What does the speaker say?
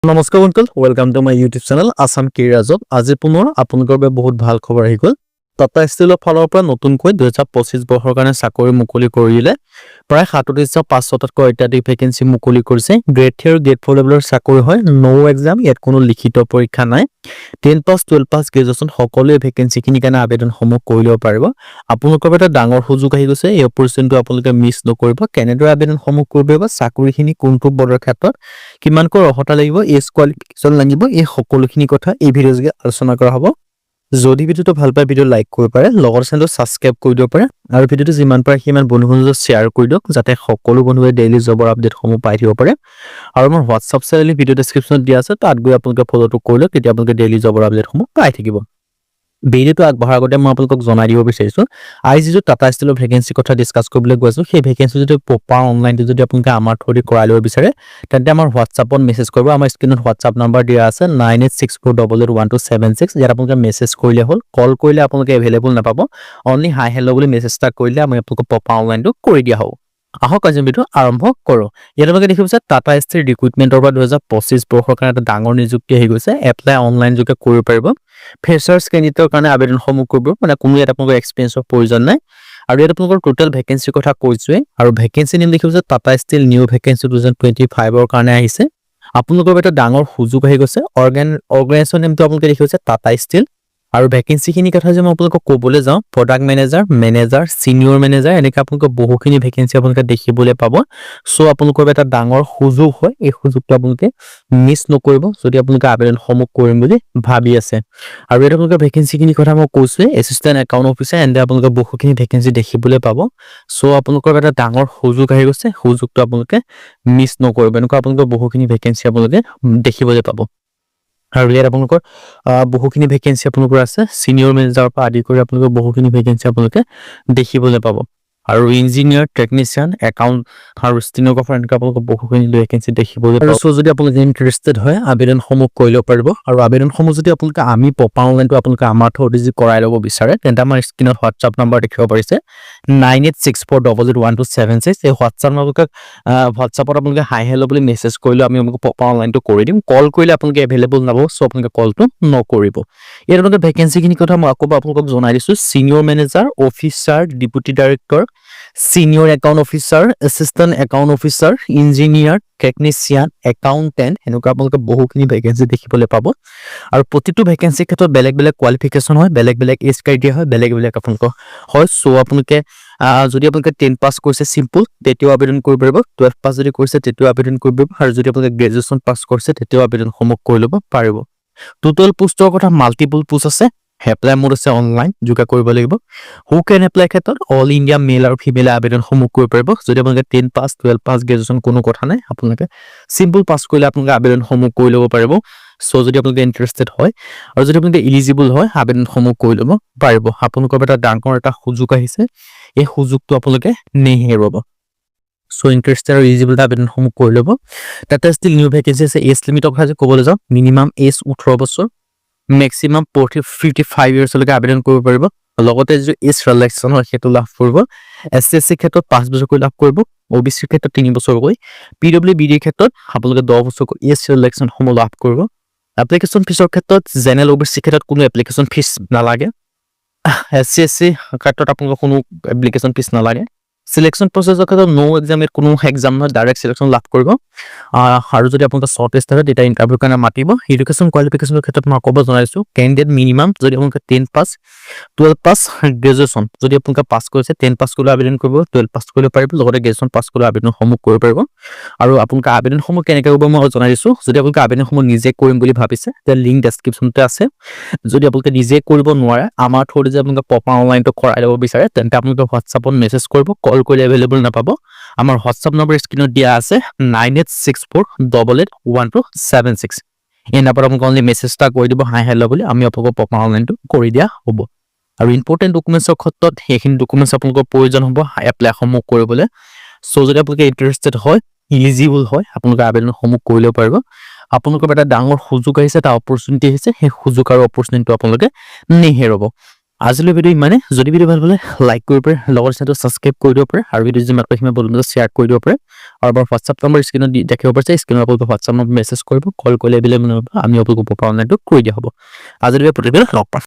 নমস্কাৰ uncle, welcome to my YouTube channel Assam career job. আজি পুনৰ আপোনালোকৰ বাবে বহুত ভাল খবৰ আহি গ'ল। টাটা ষ্টিলৰ ফালৰ পৰা নতুনকৈ 2025 বৰ্ষৰ কাৰণে চাকৰি মুকলি কৰিলে। প্ৰায় 37,500তকৈ অত্যাধিক ভেকেঞ্চি মুকলি কৰিছে। গ্ৰেড 3 আৰু গ্ৰেড 4 লেভেলৰ চাকৰি হয়। নো এক্সাম, ইয়াত কোনো লিখিত পৰীক্ষা নাই। 10 পাছ, 12 পাছ, গ্ৰেজুৱেশ্যন সকলোৱে ভেকেঞ্চিখিনিৰ কাৰণে আবেদনসমূহ কৰি ল'ব পাৰিব। আপোনালোকৰ বাবে এটা ডাঙৰ সুযোগ আহি গৈছে। এই অপৰচুনিটিটো আপোনালোকে মিছ নকৰিব। কেনেদৰে আবেদনসমূহ কৰিব বা চাকৰিখিনি কোনটো পদৰ ক্ষেত্ৰত কিমানকৈ অৰ্হতা লাগিব, এজ কোৱালিফিকেশ্যন লাগিব, এই সকলোখিনি কথা এই ভিডিঅ' যোগে আলোচনা কৰা হ'ব। যদি ভিডিঅ'টো ভাল পায় ভিডিঅ' লাইক কৰিব পাৰে, লগৰ চেনেলটো ছাবস্ক্ৰাইব কৰি দিব পাৰে আৰু ভিডিঅ'টো যিমান পাৰে সিমান বন্ধু-বান্ধৱক শ্বেয়াৰ কৰি দিয়ক, যাতে সকলো বন্ধুৱে ডেইলি জবৰ আপডেটসমূহ পাই থাকিব পাৰে। আৰু মোৰ হোৱাটছআপ চেনেল ভিডিঅ' ডেছক্ৰিপশ্যনত দিয়া আছে, তাত গৈ আপোনালোকে ফ'ল'টো কৰি লওক, তেতিয়া আপোনালোকে ডেইলি জবৰ আপডেটসমূহ পাই থাকিব। ভিডিঅ'টো আগবঢ়াৰ আগতে মই আপোনালোকক জনাই দিব বিচাৰিছোঁ, আজি যিটো টাটা ষ্টিলৰ ভেকেঞ্চিৰ কথা ডিছকাছ কৰিবলৈ গৈ আছোঁ, সেই ভেকেঞ্চি যদি প্ৰপাৰ অনলাইনটো যদি আপোনালোকে আমাৰ থ্ৰুদি কৰাই ল'ব বিচাৰে, তেন্তে আমাৰ হোৱাটছআপত মেছেজ কৰিব। আমাৰ স্ক্ৰীনত হোৱাটছআপ নাম্বাৰ দিয়া আছে 9864881276। ইয়াত আপোনালোকে মেছেজ কৰিলে হ'ল। কল কৰিলে আপোনালোকে এভেইলেবল নাপাব। অনলি হাই হেল্ল' বুলি মেছেজ এটা কৰিলে আমি আপোনালোকক প্ৰপাৰ অনলাইনটো কৰি দিয়া হ'ব। আহক আজি ভিডিঅ' আৰম্ভ কৰোঁ। ইয়াত আপোনালোকে দেখিব যে টাটা ষ্টিল ৰিক্ৰুইটমেণ্টৰ পৰা 2025 বৰ্ষৰ কাৰণে এটা ডাঙৰ নিযুক্তি আহি গৈছে। এপ্লাই অনলাইন যোগে কৰিব পাৰিব। ফ্ৰেচাৰ্ছ কেণ্ডিডেটৰ কাৰণে আবেদনসমূহ কৰিব, মানে কোনো ইয়াত আপোনালোকৰ এক্সপিৰিয়েঞ্চৰ প্ৰয়োজন নাই। আৰু ইয়াত আপোনালোকৰ টোটেল ভেকেঞ্চিৰ কথা কৈছোৱে, আৰু ভেকেঞ্চি নেম দেখিব যে টাটা ষ্টিল নিউ ভেকেঞ্চি 2025ৰ কাৰণে আহিছে। আপোনালোকৰ এটা ডাঙৰ সুযোগ আহি গৈছে। অৰ্গেনাইজেশ্যন নেমটো আপোনালোকে দেখিব যে টাটা ষ্টিল। আৰু ভেকেঞ্চিখিনিৰ কথা যে মই আপোনালোকক ক'বলৈ যাওঁ, প্ৰডাক্ট মেনেজাৰ, ছিনিয়ৰ মেনেজাৰ, এনেকৈ আপোনালোকে বহুখিনি ভেকেঞ্চি আপোনালোকে দেখিবলৈ পাব। চ' আপোনালোকৰ এটা ডাঙৰ সুযোগ হয়, এই সুযোগটো আপোনালোকে মিছ নকৰিব যদি আপোনালোকে আবেদনসমূহ কৰিম বুলি ভাবি আছে। আৰু ইয়াত আপোনালোকে ভেকেঞ্চিখিনিৰ কথা মই কৈছোৱে, এছিষ্টেণ্ট একাউণ্ট অফিচাৰ, এণ্ড আপোনালোকে বহুখিনি ভেকেঞ্চি দেখিবলৈ পাব। চ' আপোনালোকৰ এটা ডাঙৰ সুযোগ আহি গৈছে, সুযোগটো আপোনালোকে মিছ নকৰিব। এনেকুৱা আপোনালোকৰ বহুখিনি ভেকেঞ্চি আপোনালোকে দেখিবলৈ পাব। আৰু ইয়াত আপোনালোকৰ বহুখিনি ভেকেঞ্চি আপোনালোকৰ আছে, ছিনিয়ৰ মেনেজাৰৰ পৰা আদি কৰি আপোনালোকৰ বহুখিনি ভেকেঞ্চি আপোনালোকে দেখিবলৈ পাব। আৰু ইঞ্জিনিয়াৰ, টেকনিচিয়ান, একাউণ্ট আৰু ষ্টেনোগ্ৰাফাৰ, এনেকুৱা আপোনালোকৰ বহুখিনি ভেকেঞ্চি দেখিবলৈ পাব। চ' যদি আপোনালোকে ইণ্টাৰেষ্টেড হয়, আবেদনসমূহ কৰি ল'ব পাৰিব। আৰু আবেদনসমূহ যদি আপোনালোকে আমি প্ৰপাৰ অনলাইনটো আপোনালোকে আমাৰ থ্ৰুদি যদি কৰাই ল'ব বিচাৰে, তেন্তে আমাৰ স্ক্ৰীনত হোৱাটছআপ নাম্বাৰ দেখিব পাৰিছে 9864881276। এই হোৱাটছআপত আপোনালোকে হাই হেল্ল' বুলি মেছেজ কৰিলেও আমি আপোনালোকক প্ৰপাৰ অনলাইনটো কৰি দিম। কল কৰিলে আপোনালোকে এভেইলেবল নাপাব, চ' আপোনালোকে কলটো নকৰিব। ইয়াত আপোনালোকে ভেকেঞ্চিখিনিৰ কথা মই আকৌ আপোনালোকক জনাই দিছোঁ। Senior manager, officer, deputy director, senior account officer, assistant account officer, engineer, technician, accountant, এনেকুৱা আপোনালোকে বহুখিনি ভেকেঞ্চি দেখিবলৈ পাব। আৰু প্ৰতিটো ভেকেঞ্চিৰ ক্ষেত্ৰত বেলেগ বেলেগ কোৱালিফিকেশ্যন হয়, বেলেগ বেলেগ এজ ক্ৰাইটেৰিয়া হয়, বেলেগ বেলেগ আপোনালোকৰ হয়। চ' আপোনালোকে যদি আপোনালোকে 10 পাছ কৰিছে চিম্পুল, তেতিয়াও আবেদন কৰিব পাৰিব। 12 পাছ যদি কৰিছে তেতিয়াও আবেদন কৰিব পাৰিব। আৰু যদি আপোনালোকে গ্ৰেজুৱেশ্যন পাছ কৰিছে তেতিয়াও আবেদনসমূহ কৰি ল'ব পাৰিব। টোটেল পোষ্টৰ কথা মাল্টিপল পোষ্ট আছে। এপ্লাই মোড আছে অনলাইন যোগে কৰিব লাগিব। হু কেন এপ্লাই ক্ষেত্ৰত অল ইণ্ডিয়া মেল আৰু ফিমেলে আবেদনসমূহ কৰিব পাৰিব। যদি আপোনালোকে 10 পাছ, 12 পাছ, গ্ৰেজুৱেশ্যন কোনো কথা নাই, আপোনালোকে চিম্পুল পাছ কৰিলে আপোনালোকে আবেদনসমূহ কৰি ল'ব পাৰিব। চ' যদি আপোনালোকে ইণ্টাৰেষ্টেড হয় আৰু যদি আপোনালোকে ইলিজিবল হয়, আবেদনসমূহ কৰি ল'ব পাৰিব। আপোনালোকৰ এটা ডাঙৰ এটা সুযোগ আহিছে, এই সুযোগটো আপোনালোকে নেহেৰুৱাব। চ' ইণ্টাৰেষ্টেড আৰু ইলিজিবল আবেদনসমূহ কৰি ল'ব। টাটা ষ্টিল নিউ ভেকেঞ্চি আছে। এজ লিমিটৰ কথা যে ক'বলৈ যাওঁ, মিনিমাম এজ 18 বছৰ, মেক্সিমাম 55 ইয়াৰ্ছলৈকে আবেদন কৰিব পাৰিব। লগতে যিটো এজ ৰিলেক্সেশ্যন হয় সেইটো লাভ কৰিব। SC ক্ষেত্ৰত 5 বছৰকৈ লাভ কৰিব, OBC ক্ষেত্ৰত 3 বছৰকৈ, PWBD ক্ষেত্ৰত আপোনালোকে 10 বছৰকৈ এজ ৰিলেক্সেশ্যনসমূহ লাভ কৰিব। এপ্লিকেশ্যন ফিজৰ ক্ষেত্ৰত জেনেৰেল OBC ক্ষেত্ৰত কোনো এপ্লিকেশ্যন ফিজ নালাগে। SC ক্ষেত্ৰত আপোনালোকৰ কোনো এপ্লিকেশ্যন ফিজ নালাগে। চিলেকশ্যন প্ৰচেছৰ ক্ষেত্ৰত নো এক্সাম, কোনো এক্সাম নহয়, ডাইৰেক্ট চিলেকশ্যন লাভ কৰিব। আৰু যদি আপোনালোকে শ্বৰ্ট লিষ্ট হয় তেতিয়া ইণ্টাৰভিউৰ কাৰণে মাতিব। এডুকেশ্যন কোৱালিফিকেশ্যনৰ ক্ষেত্ৰত মই ক'ব জনাইছোঁ, কেণ্ডিডেট মিনিমাম যদি আপোনালোকে 10 পাছ, 12 পাছ, গ্ৰেজুৱেশ্যন যদি আপোনালোকে পাছ কৰিছে, 10 পাছ কৰিলেও আবেদন কৰিব, 12 পাছ কৰিলেও পাৰিব, লগতে গ্ৰেজুৱেশ্যন পাছ কৰিলেও আবেদনসমূহ কৰিব পাৰিব। আৰু আপোনালোকে আবেদনসমূহ কেনেকৈ কৰিব মই জনাই দিছোঁ। যদি আপোনালোকে আবেদনসমূহ নিজে কৰিম বুলি ভাবিছে, তেতিয়া লিংক ডেছক্ৰিপশ্যনতে আছে। যদি আপোনালোকে নিজে কৰিব নোৱাৰে, আমাৰ থ্ৰুদি যদি আপোনালোকে প্ৰপাৰ অনলাইনটো কৰাই ল'ব বিচাৰে, তেন্তে আপোনালোকে হোৱাটছআপত মেছেজ কৰিব। কল কৰিলে এভেইলেবল নাপাব। আমাৰ হোৱাটছআপ নম্বৰ স্ক্ৰীনত দিয়া আছে 9864881276। এই নাম্বাৰত আপোনালোকে অনলি মেছেজ এটা কৰি দিব, হাই হেল্ল' বুলি, আমি আপোনালোকক প্ৰপাৰ অনলাইনটো কৰি দিয়া হ'ব। আৰু ইম্পৰ্টেণ্ট ডকুমেণ্টছৰ ক্ষেত্ৰত সেইখিনি ডকুমেণ্টছ আপোনালোকৰ প্ৰয়োজন হ'ব এপ্লাইসমূহ কৰিবলৈ। চ' যদি আপোনালোকে ইণ্টাৰেষ্টেড হয়, ইলিজিবল হয়, আপোনালোকে আবেদনসমূহ কৰি ল'ব পাৰিব। আপোনালোকৰ এটা ডাঙৰ সুযোগ আহিছে, এটা অপৰচুনিটি আহিছে, সেই সুযোগ আৰু অপৰচুনিটিটো আপোনালোকে নেহেৰুৱাব। আজিলৈ ভিডিঅ' ইমানে। যদি ভিডিঅ' ভাল পালে লাইক কৰিব পাৰে, লগৰ চেনেলটো ছাবস্ক্ৰাইব কৰি দিব পাৰে, আৰু ভিডিঅ' যিমান পাৰে সিমান বন্ধুৰ মাজত শ্বেয়াৰ কৰি দিব পাৰে। আৰু আমাৰ হোৱাটছআপ নম্বৰ স্ক্ৰীনত দেখিব পাৰিছে, স্ক্ৰীনত আপোনালোকে হোৱাটছআপ নম্বৰ মেছেজ কৰিব, কল কৰিলে এভেইলেবল নহ'ব, আমি আপোনালোকক প্ৰপাৰ অনলাইনটো কৰি দিয়া হ'ব। আজিলৈকে প্ৰতিবেদন লগ পাম।